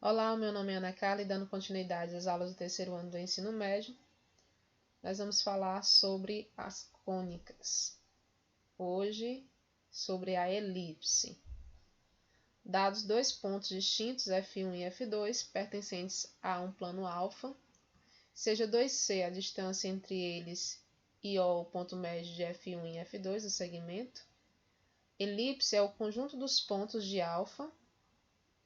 Olá, o meu nome é Ana Carla e dando continuidade às aulas do terceiro ano do ensino médio, nós vamos falar sobre as cônicas. Hoje, sobre a elipse. Dados dois pontos distintos, F1 e F2, pertencentes a um plano alfa, seja 2C a distância entre eles e O o ponto médio de F1 e F2 do segmento. Elipse é o conjunto dos pontos de alfa,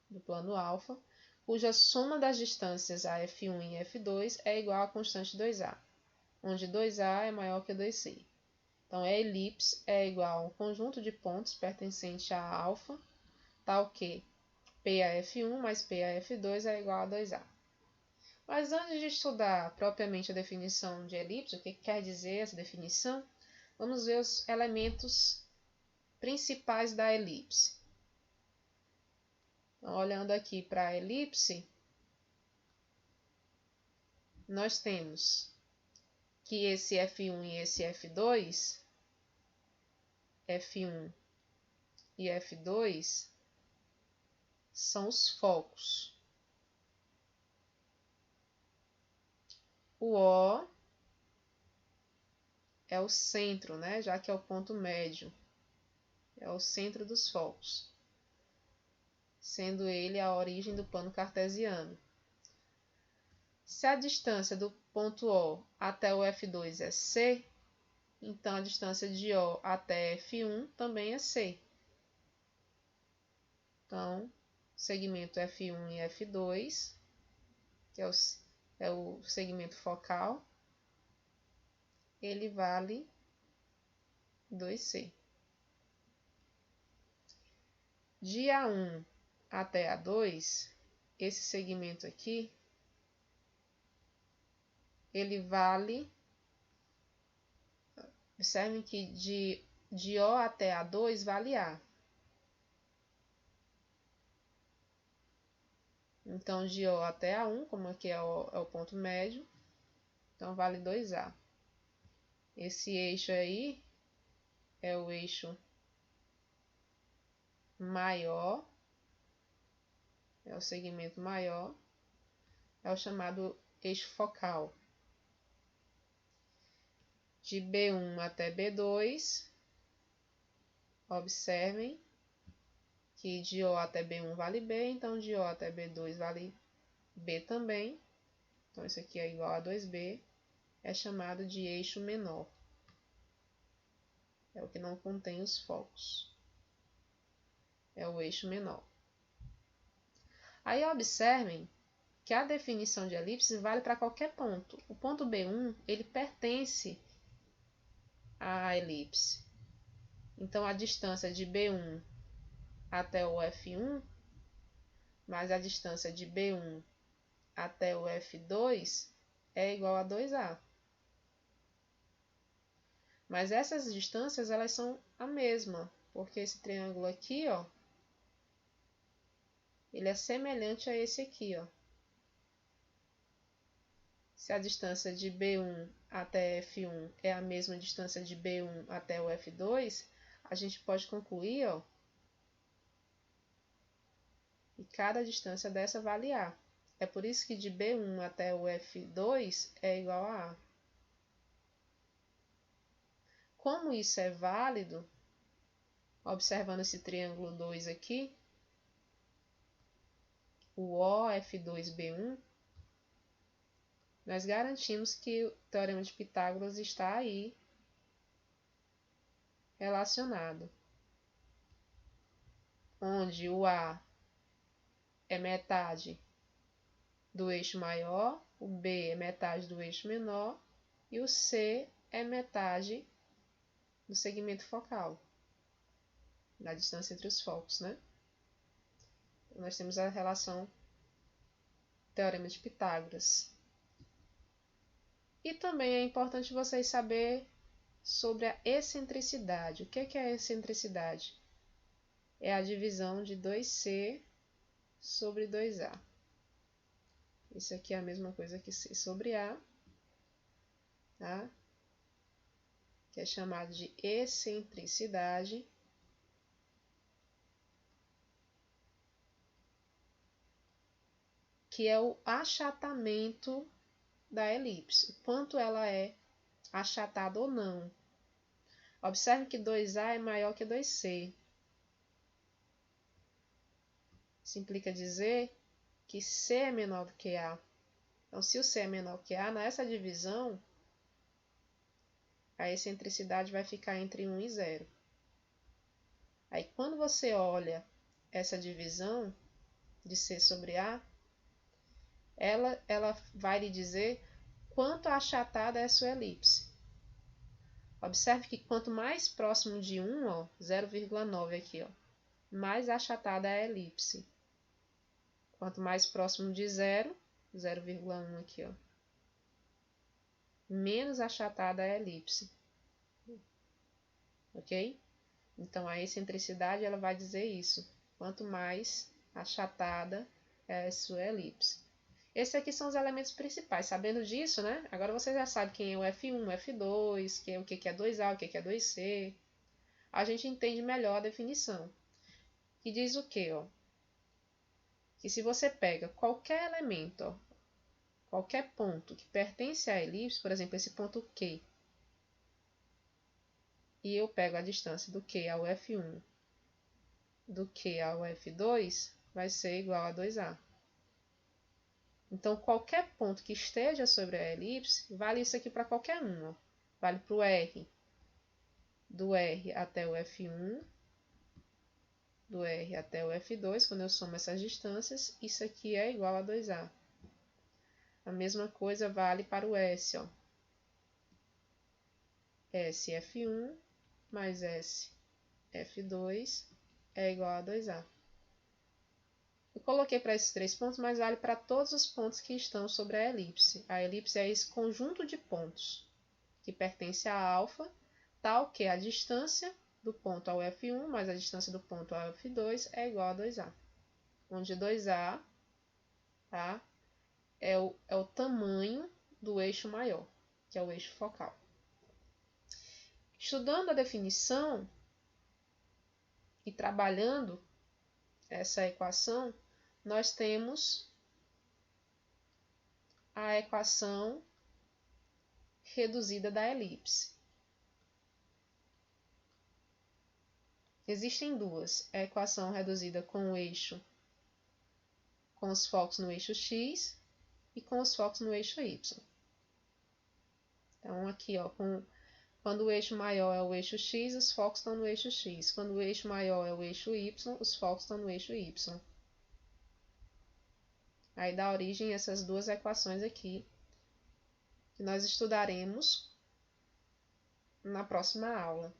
do plano alfa, cuja soma das distâncias a F1 e F2 é igual à constante 2A, onde 2A é maior que 2C. Então, a elipse é igual a um conjunto de pontos pertencente a alfa, tal que P a F1 mais P a F2 é igual a 2A. Mas antes de estudar propriamente a definição de elipse, o que quer dizer essa definição, vamos ver os elementos principais da elipse. Então, olhando aqui para a elipse, nós temos que esse F1 e esse F2, F1 e F2, são os focos. O O é o centro, né? Já que é o ponto médio, é o centro dos focos, sendo ele a origem do plano cartesiano. Se a distância do ponto O até o F2 é C, então a distância de O até F1 também é C. Então, segmento F1 e F2, que é o segmento focal, ele vale 2C. De A1 até A2, esse segmento aqui, ele vale, observem que de O até A2 vale A. Então, de O até A1, como aqui é o ponto médio, então vale 2A. Esse eixo aí é o eixo maior, é o segmento maior, é o chamado eixo focal. De B1 até B2, observem que de O até B1 vale B, então de O até B2 vale B também. Então, isso aqui é igual a 2B, é chamado de eixo menor. É o que não contém os focos. É o eixo menor. Aí, observem que a definição de elipse vale para qualquer ponto. O ponto B1, ele pertence à elipse. Então, a distância de B1 até o F1, mais a distância de B1 até o F2 é igual a 2A. Mas essas distâncias, elas são a mesma, porque esse triângulo aqui, ó, ele é semelhante a esse aqui, ó. Se a distância de B1 até F1 é a mesma distância de B1 até o F2, a gente pode concluir, ó, que cada distância dessa vale A. É por isso que de B1 até o F2 é igual a A. Como isso é válido, observando esse triângulo 2 aqui, o OF2B1, nós garantimos que o Teorema de Pitágoras está aí relacionado, onde o A é metade do eixo maior, o B é metade do eixo menor e o C é metade do segmento focal, da distância entre os focos, né? Então, nós temos a relação Teorema de Pitágoras. E também é importante vocês saberem sobre a excentricidade. O que é a excentricidade? É a divisão de 2C sobre 2A. Isso aqui é a mesma coisa que C sobre A, tá? Que é chamado de excentricidade. que é o achatamento da elipse, o quanto ela é achatada ou não. Observe que 2A é maior que 2C. Isso implica dizer que C é menor do que A. Então, se o C é menor que A, nessa divisão, a excentricidade vai ficar entre 1 e 0. Aí, quando você olha essa divisão de C sobre A, ela vai lhe dizer quanto achatada é a sua elipse. Observe que quanto mais próximo de 1, ó, 0,9 aqui, ó, mais achatada é a elipse. Quanto mais próximo de 0, 0,1 aqui, ó, menos achatada é a elipse. Ok? Então, a excentricidade ela vai dizer isso. Quanto mais achatada é a sua elipse. Esses aqui são os elementos principais. Sabendo disso, né? Agora você já sabe quem é o F1, o F2, o que é 2A, o que é 2C. A gente entende melhor a definição. Que diz o quê? Ó? Que se você pega qualquer elemento, ó, qualquer ponto que pertence à elipse, por exemplo, esse ponto Q, e eu pego a distância do Q ao F1, do Q ao F2, vai ser igual a 2A. Então, qualquer ponto que esteja sobre a elipse, vale isso aqui para qualquer um. Ó. Vale para o R, do R até o F1, do R até o F2, quando eu somo essas distâncias, isso aqui é igual a 2A. A mesma coisa vale para o S. Ó. SF1 mais SF2 é igual a 2A. Eu coloquei para esses 3 pontos, mas vale para todos os pontos que estão sobre a elipse. A elipse é esse conjunto de pontos que pertence a alfa, tal que a distância do ponto ao F1 mais a distância do ponto ao F2 é igual a 2A. Onde 2A, tá, é o tamanho do eixo maior, que é o eixo focal. Estudando a definição e trabalhando essa equação, nós temos a equação reduzida da elipse. Existem duas, a equação reduzida com o eixo, com os focos no eixo x e com os focos no eixo y. Então, aqui, ó, quando o eixo maior é o eixo x, os focos estão no eixo x. Quando o eixo maior é o eixo y, os focos estão no eixo y. Aí dá origem a essas duas equações aqui, que nós estudaremos na próxima aula.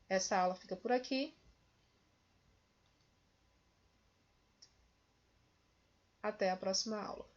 Essa aula fica por aqui. Até a próxima aula.